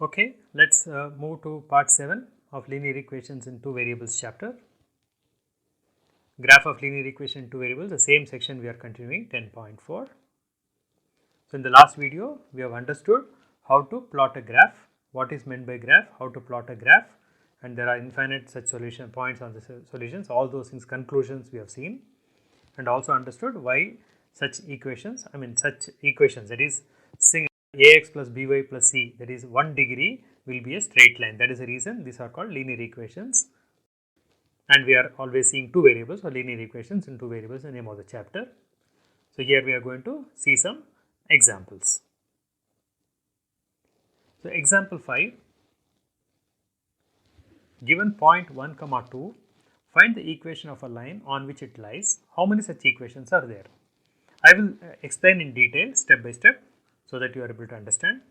Okay, let's move to part 7 of linear equations in two variables chapter. Graph of linear equation in two variables, the same section we are continuing 10.4. So, in the last video we have understood how to plot a graph, what is meant by graph, how to plot a graph, and there are infinite such solution points on the solutions, all those things, conclusions we have seen, and also understood why such equations, that is single ax plus by plus c, that is 1 degree will be a straight line. That is the reason these are called linear equations, and we are always seeing two variables or linear equations in two variables, the name of the chapter. So, here we are going to see some examples. So, example 5, given point 1 comma 2, find the equation of a line on which it lies. How many such equations are there? I will explain in detail step by step so that you are able to understand.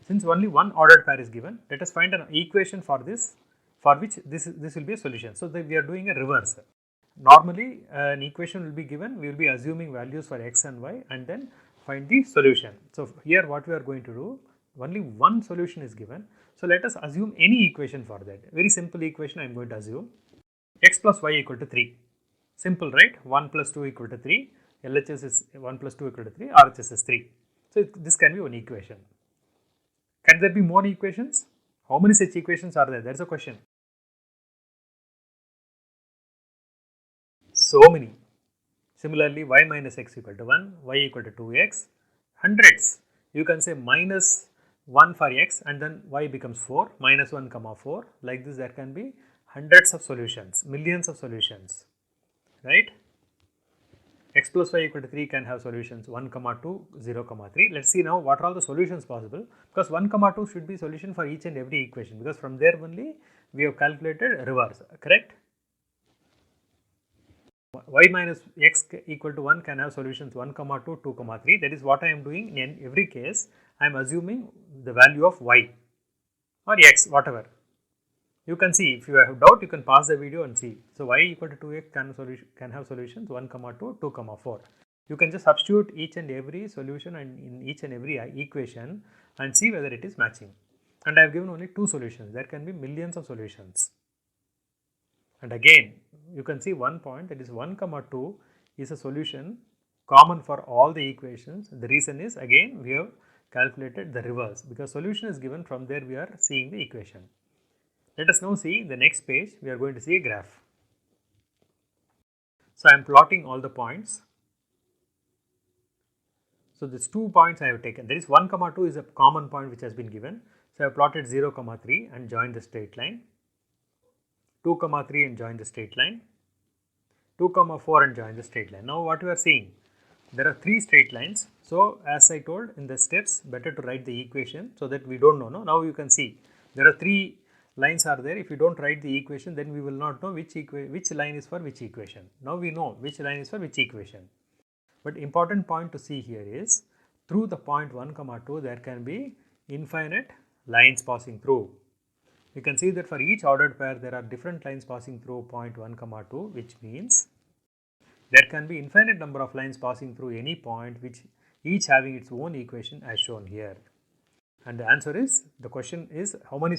Since only one ordered pair is given, let us find an equation for this, for which this will be a solution. So, that we are doing a reverse. Normally an equation will be given, we will be assuming values for x and y and then find the solution. So, here what we are going to do, only one solution is given. So, let us assume any equation for that. Very simple equation I am going to assume. X plus y equal to 3. Simple, right? 1 plus 2 equal to 3. LHS is 1 plus 2 equal to 3. RHS is 3. So, this can be one equation. Can there be more equations? How many such equations are there? That is a question. So many. Similarly, y minus x equal to 1, y equal to 2x, hundreds. You can say minus 1 for x and then y becomes 4, minus 1 comma 4. Like this, there can be hundreds of solutions, millions of solutions, right? X plus y equal to 3 can have solutions 1 comma 2, 0 comma 3. Let us see now what are all the solutions possible, because 1 comma 2 should be solution for each and every equation, because from there only we have calculated reverse, correct? Y minus x equal to 1 can have solutions 1 comma 2, 2 comma 3. That is what I am doing in every case. I am assuming the value of y or x, whatever. You can see, if you have doubt, you can pause the video and see. So, y equal to 2x can have solutions 1 comma 2, 2 comma 4. You can just substitute each and every solution and in each and every equation and see whether it is matching. And I have given only two solutions. There can be millions of solutions. And again, you can see one point, that is 1 comma 2 is a solution common for all the equations. The reason is, again, we have calculated the reverse, because solution is given, from there we are seeing the equation. Let us now see the next page, we are going to see a graph. So, I am plotting all the points. So, these 2 points I have taken, that is 1 comma 2 is a common point which has been given. So, I have plotted 0 comma 3 and joined the straight line, 2 comma 3 and join the straight line, 2 comma 4 and join the straight line. Now, what we are seeing, there are 3 straight lines. So, as I told in the steps, better to write the equation so that we do not know. Now, you can see there are 3 lines are there. If you do not write the equation, then we will not know which line is for which equation. Now, we know which line is for which equation. But important point to see here is, through the point 1 comma 2 there can be infinite lines passing through. You can see that for each ordered pair there are different lines passing through point 1 comma 2, which means there can be infinite number of lines passing through any point, which each having its own equation as shown here. And the answer is, the question is how many,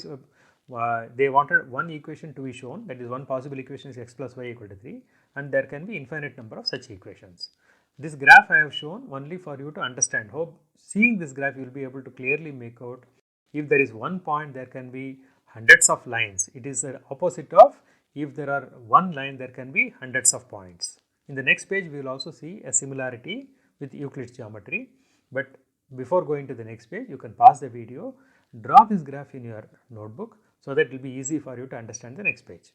they wanted one equation to be shown, that is one possible equation is x plus y equal to 3, and there can be infinite number of such equations. This graph I have shown only for you to understand. Hope seeing this graph you will be able to clearly make out, if there is one point there can be hundreds of lines. It is the opposite of, if there are one line there can be hundreds of points. In the next page we will also see a similarity with Euclid's geometry, but before going to the next page you can pause the video, draw this graph in your notebook so that it will be easy for you to understand the next page.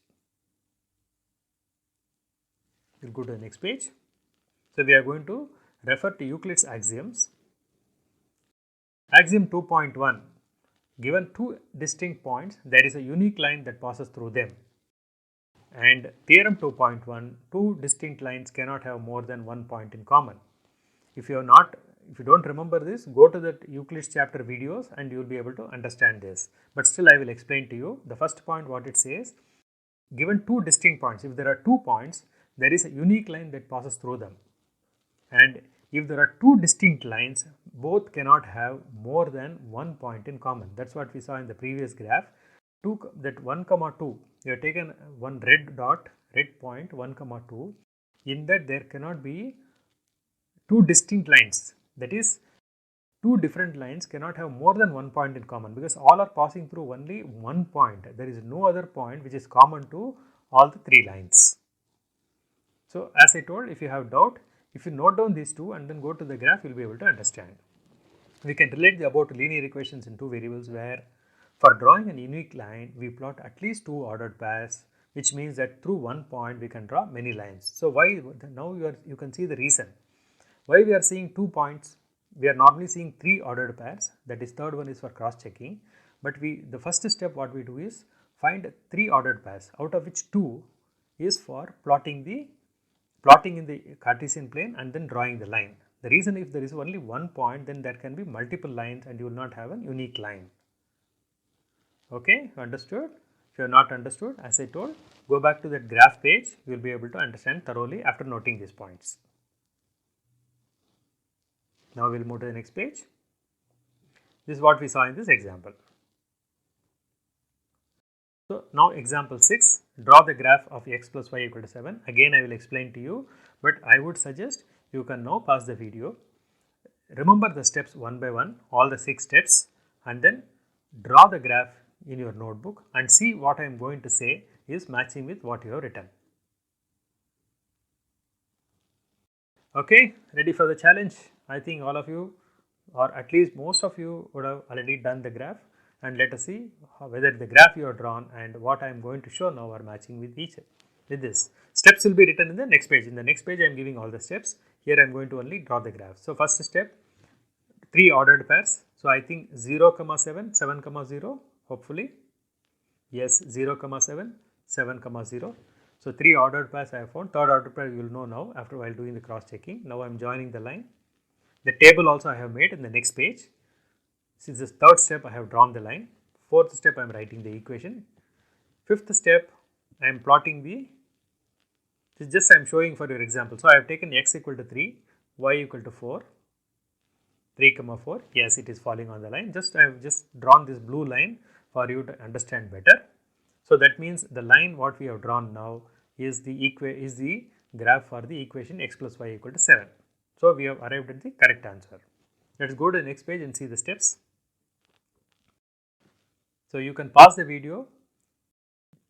We will go to the next page. So, we are going to refer to Euclid's axioms. Axiom 2.1, given two distinct points, there is a unique line that passes through them. And theorem 2.1, two distinct lines cannot have more than one point in common. If you don't remember this, go to the Euclid's chapter videos and you will be able to understand this. But still I will explain to you. The first point, what it says, given two distinct points, if there are 2 points, there is a unique line that passes through them. And if there are two distinct lines, both cannot have more than one point in common. That's what we saw in the previous graph. That 1 comma 2, you have taken one red dot, red point 1 comma 2. In that there cannot be two distinct lines. That is, two different lines cannot have more than one point in common, because all are passing through only one point. There is no other point which is common to all the three lines. So, as I told, if you have doubt, if you note down these two and then go to the graph, you will be able to understand. We can relate the above to linear equations in two variables, where for drawing an unique line, we plot at least two ordered pairs, which means that through one point we can draw many lines. So, why now you can see the reason why we are seeing 2 points. We are normally seeing 3 ordered pairs, that is third one is for cross checking, but the first step what we do is find 3 ordered pairs, out of which 2 is for plotting in the Cartesian plane and then drawing the line. The reason, if there is only one point, then there can be multiple lines and you will not have a unique line. Okay, understood? If you have not understood, as I told, go back to that graph page, you will be able to understand thoroughly after noting these points. Now we will move to the next page. This is what we saw in this example. So now example 6, draw the graph of x plus y equal to 7. Again I will explain to you, but I would suggest you can now pause the video. Remember the steps one by one, all the 6 steps, and then draw the graph in your notebook and see what I am going to say is matching with what you have written. Okay, ready for the challenge? I think all of you, or at least most of you, would have already done the graph, and let us see whether the graph you have drawn and what I am going to show now are matching with this. Steps will be written in the next page. In the next page I am giving all the steps. Here I am going to only draw the graph. So first step, 3 ordered pairs. So I think 0 comma 7, 7 comma 0, hopefully. Yes, 0 comma 7, 7 comma 0. So 3 ordered pairs I have found. Third ordered pair you will know now after while doing the cross checking. Now I am joining the line. The table also I have made in the next page. Since this third step I have drawn the line. Fourth step I am writing the equation. Fifth step I am plotting this is just I am showing for your example. So I have taken x equal to 3, y equal to 4, 3 comma 4. Yes, it is falling on the line. I have just drawn this blue line for you to understand better. So that means the line what we have drawn now is the graph for the equation x plus y equal to 7. So we have arrived at the correct answer. Let us go to the next page and see the steps. So you can pause the video,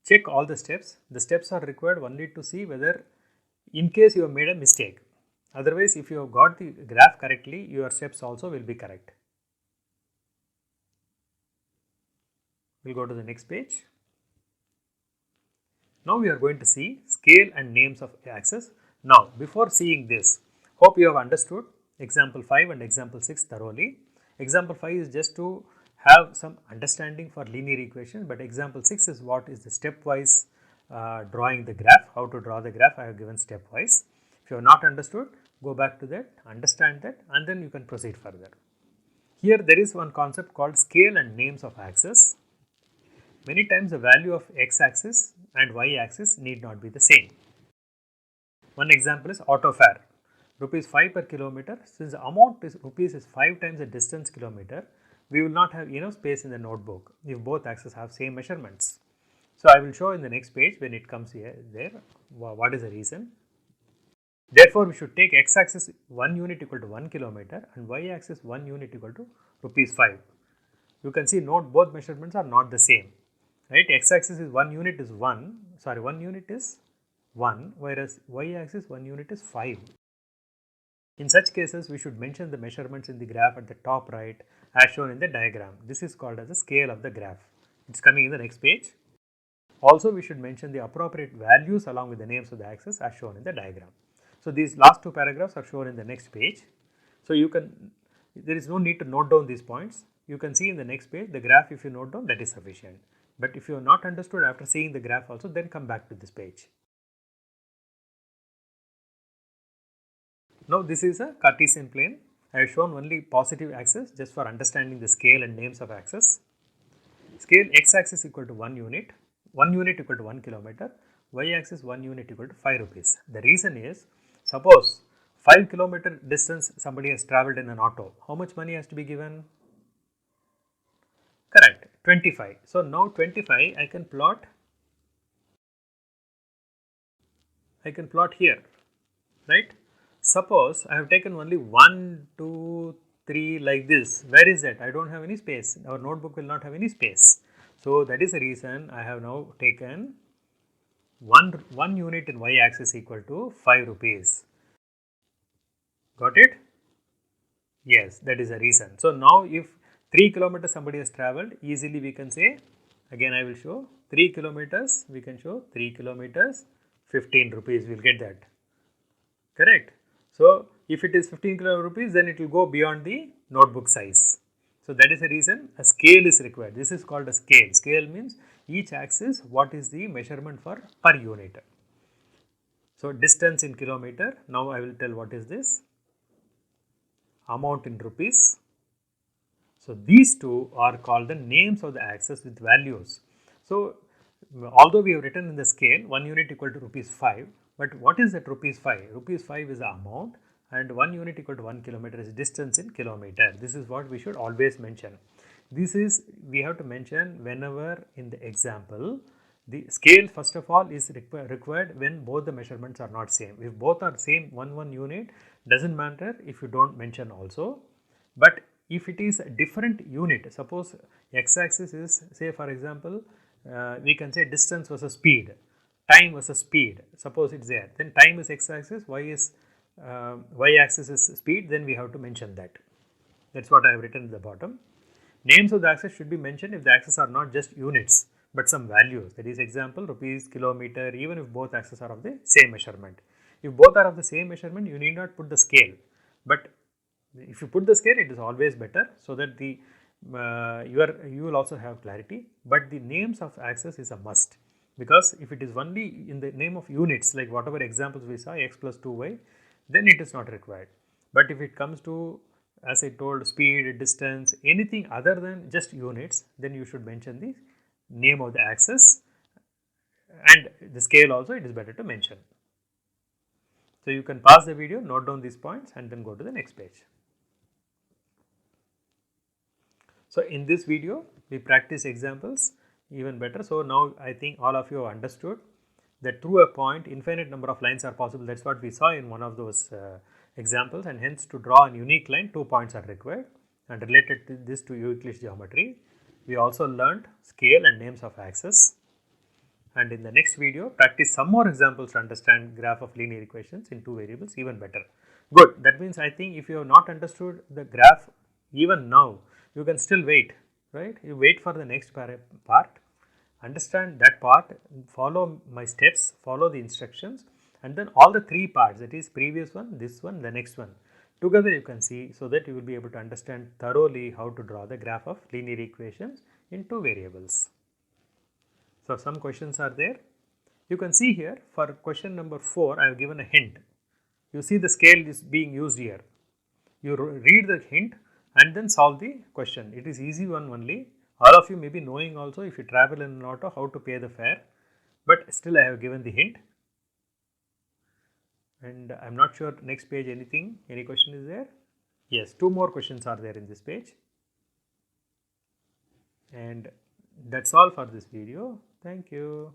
check all the steps. The steps are required only to see whether in case you have made a mistake. Otherwise, if you have got the graph correctly, your steps also will be correct. We will go to the next page. Now we are going to see scale and names of axes. Now before seeing this, hope you have understood example 5 and example 6 thoroughly. Example 5 is just to have some understanding for linear equations, but example 6 is what is the stepwise drawing the graph, how to draw the graph I have given stepwise. If you have not understood, go back to that, understand that, and then you can proceed further. Here there is one concept called scale and names of axes. Many times the value of x axis and y axis need not be the same. One example is auto fare, rupees 5 per kilometer. Since the amount is rupees is 5 times the distance kilometer, we will not have enough space in the notebook if both axes have same measurements. So I will show in the next page when it comes there what is the reason. Therefore, we should take x axis 1 unit equal to 1 kilometer and y axis 1 unit equal to rupees 5. You can see note both measurements are not the same. Right, x axis is 1 unit is 1, sorry 1 unit is 1, whereas y axis 1 unit is 5. In such cases, we should mention the measurements in the graph at the top right as shown in the diagram. This is called as the scale of the graph. It is coming in the next page. Also, we should mention the appropriate values along with the names of the axes as shown in the diagram. So these last 2 paragraphs are shown in the next page. So there is no need to note down these points. You can see in the next page the graph. If you note down, that is sufficient. But if you have not understood after seeing the graph also, then come back to this page. Now this is a Cartesian plane. I have shown only positive axis just for understanding the scale and names of axes. Scale x axis equal to 1 unit equal to 1 kilometer, y axis 1 unit equal to 5 rupees. The reason is, suppose 5 kilometer distance somebody has travelled in an auto. How much money has to be given? Correct, 25. So now 25 I can plot here, right? Suppose I have taken only 1, 2, 3 like this. Where is that? I don't have any space. Our notebook will not have any space. So that is the reason I have now taken one unit in y axis equal to 5 rupees. Got it? Yes, that is the reason. So now if 3 kilometers somebody has travelled, easily we can say, again I will show 3 kilometers, we can show 3 kilometers 15 rupees, we will get that. Correct? So if it is 15 kilo rupees, then it will go beyond the notebook size. So that is the reason a scale is required. This is called a scale. Scale means each axis what is the measurement for per unit. So distance in kilometer, now I will tell what is this, amount in rupees. So these two are called the names of the axis with values. So although we have written in the scale 1 unit equal to rupees 5, but what is that rupees 5? Rupees 5 is the amount and 1 unit equal to 1 kilometer is distance in kilometer. This is what we should always mention. This is, we have to mention whenever in the example. The scale first of all is required when both the measurements are not same. If both are same 1 unit, doesn't matter if you don't mention also. But if it is a different unit, suppose x axis is, say for example, we can say distance versus speed, time versus speed, suppose it is there, then time is x axis, y axis is speed, then we have to mention that. That is what I have written at the bottom. Names of the axis should be mentioned if the axes are not just units, but some values. That is example rupees, kilometer, even if both axes are of the same measurement. If both are of the same measurement, you need not put the scale, but if you put the scale, it is always better, so that the you will also have clarity. But the names of axis is a must, because if it is only in the name of units, like whatever examples we saw, x plus 2y, then it is not required. But if it comes to, as I told, speed, distance, anything other than just units, then you should mention the name of the axis, and the scale also it is better to mention. So you can pause the video, note down these points, and then go to the next page. So in this video, we practice examples even better. So now I think all of you have understood that through a point, infinite number of lines are possible. That is what we saw in one of those examples, and hence to draw a unique line, 2 points are required. And related to this to Euclid's geometry, we also learned scale and names of axes. And in the next video, practice some more examples to understand graph of linear equations in 2 variables even better. Good. That means I think if you have not understood the graph even now, you can still wait, right? You wait for the next part, understand that part, follow my steps, follow the instructions, and then all the 3 parts, that is previous one, this one, the next one, together you can see, so that you will be able to understand thoroughly how to draw the graph of linear equations in 2 variables. So some questions are there. You can see here for question number 4, I have given a hint. You see the scale is being used here. You read the hint and then solve the question. It is easy one only. All of you may be knowing also, if you travel in an auto, how to pay the fare, but still I have given the hint. And I am not sure next page any question is there? Yes, 2 more questions are there in this page. And that's all for this video. Thank you.